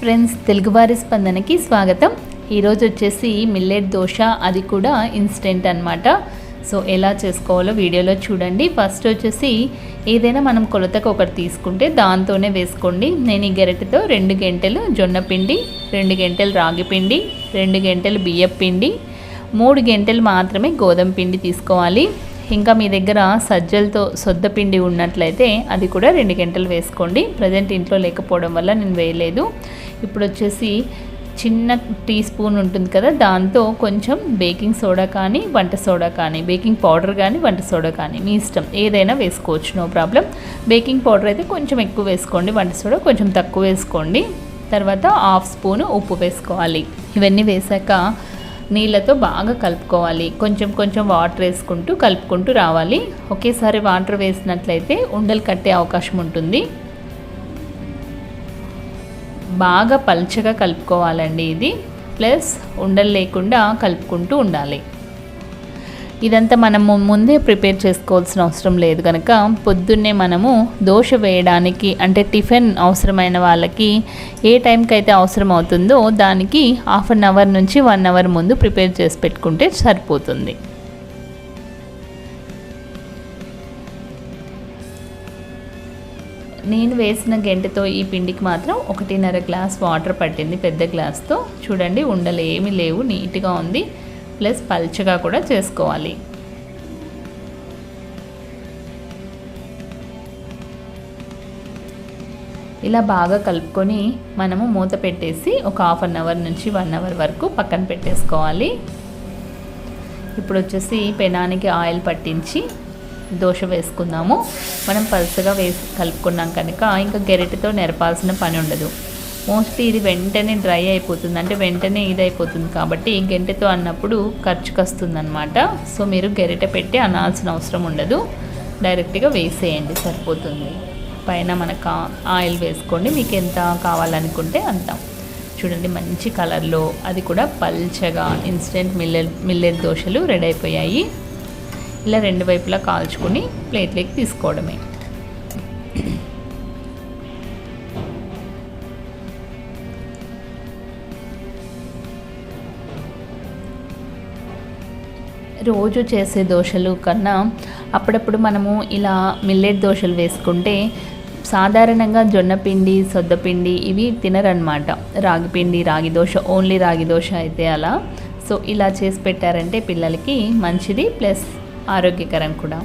Friends, తెలుగువారిస్పందనకి స్వాగతం. ఈరోజు వచ్చేసి మిల్లెట్ దోశ, అది కూడా ఇన్స్టెంట్ అన్నమాట. సో ఎలా చేసుకోవాలో వీడియోలో చూడండి. ఫస్ట్ వచ్చేసి ఏదైనా మనం కొలతకు ఒకటి తీసుకుంటే దాంతోనే వేసుకోండి. నేను ఈ గరిటెతో 2 గంటలు జొన్న పిండి, 2 గంటలు రాగి పిండి, 2 గంటలు బియ్యం పిండి, 3 గంటలు మాత్రమే గోధుమ పిండి తీసుకోవాలి. ఇంకా మీ దగ్గర సజ్జలతో సొద్దపిండి ఉన్నట్లయితే అది కూడా 2 గంటలు వేసుకోండి. ప్రజెంట్ ఇంట్లో లేకపోవడం వల్ల నేను వేయలేదు. ఇప్పుడు వచ్చేసి చిన్న టీ స్పూన్ ఉంటుంది కదా, దాంతో కొంచెం బేకింగ్ సోడా కానీ వంట సోడా కానీ, బేకింగ్ పౌడర్ కానీ వంట సోడా కానీ మీ ఇష్టం, ఏదైనా వేసుకోవచ్చు, నో ప్రాబ్లం. బేకింగ్ పౌడర్ అయితే కొంచెం ఎక్కువ వేసుకోండి, వంట సోడా కొంచెం తక్కువ వేసుకోండి. తర్వాత 1/2 స్పూను ఉప్పు వేసుకోవాలి. ఇవన్నీ వేసాక నీళ్ళతో బాగా కలుపుకోవాలి. కొంచెం కొంచెం వాటర్ వేసుకుంటూ కలుపుకుంటూ రావాలి. ఒకేసారి వాటర్ వేసినట్లయితే ఉండలు కట్టే అవకాశం ఉంటుంది. బాగా పల్చగా కలుపుకోవాలండి ఇది. ప్లస్ ఉండలు లేకుండా కలుపుకుంటూ ఉండాలి. ఇదంతా మనము ముందే ప్రిపేర్ చేసుకోవాల్సిన అవసరం లేదు కనుక పొద్దున్నే మనము దోశ వేయడానికి, అంటే టిఫిన్ అవసరమైన వాళ్ళకి ఏ టైంకి అయితే అవసరం అవుతుందో దానికి 1/2 అవర్ నుంచి 1 అవర్ ముందు ప్రిపేర్ చేసి పెట్టుకుంటే సరిపోతుంది. నేను వేసిన గంటతో ఈ పిండికి మాత్రం 1.5 గ్లాస్ వాటర్ పట్టింది, పెద్ద గ్లాస్తో. చూడండి, ఉండలు ఏమీ లేవు, నీట్గా ఉంది. ప్లస్ పల్చగా కూడా చేసుకోవాలి. ఇలా బాగా కలుపుకొని మనము మూత పెట్టేసి ఒక 1/2 అవర్ నుంచి 1 అవర్ వరకు పక్కన పెట్టేసుకోవాలి. ఇప్పుడు వచ్చేసి పెనానికి ఆయిల్ పట్టించి దోశ వేసుకుందాము. మనం పల్చగా వేసి కలుపుకున్నాం కనుక ఇంకా గెరిటతో నెరపాల్సిన పని ఉండదు. మోస్ట్లీ ఇది వెంటనే డ్రై అయిపోతుంది, అంటే వెంటనే ఇది అయిపోతుంది కాబట్టి గెంటెతో అన్నప్పుడు ఖర్చుకు వస్తుందన్నమాట. సో మీరు గెరిటె పెట్టి అనాల్సిన అవసరం ఉండదు, డైరెక్ట్గా వేసేయండి, సరిపోతుంది. పైన మనకు ఆయిల్ వేసుకోండి, మీకు ఎంత కావాలనుకుంటే అంత. చూడండి, మంచి కలర్లో, అది కూడా పల్చగా ఇన్స్టెంట్ మిల్లెట్ దోశలు రెడీ అయిపోయాయి. ఇలా 2 వైపులా కాల్చుకొని ప్లేట్లోకి తీసుకోవడమే. రోజు చేసే దోశలు కన్నా అప్పుడప్పుడు మనము ఇలా మిల్లెట్ దోశలు వేసుకుంటే, సాధారణంగా జొన్నపిండి, సొద్దపిండి ఇవి తినరనమాట. రాగిపిండి, రాగి దోశ, ఓన్లీ రాగి దోశ అయితే అలా. సో ఇలా చేసి పెట్టారంటే పిల్లలకి మంచిది, ప్లస్ ఆరోగ్యకరం కూడా.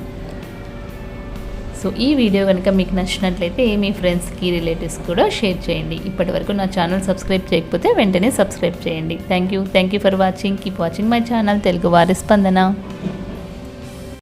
సో ఈ వీడియో కనుక మీకు నచ్చినట్లయితే మీ ఫ్రెండ్స్కి, రిలేటివ్స్ కూడా షేర్ చేయండి. ఇప్పటివరకు నా ఛానల్ సబ్స్క్రైబ్ చేయకపోతే వెంటనే సబ్స్క్రైబ్ చేయండి. Thank you for watching. Keep watching my channel తెలుగువారిస్పందన.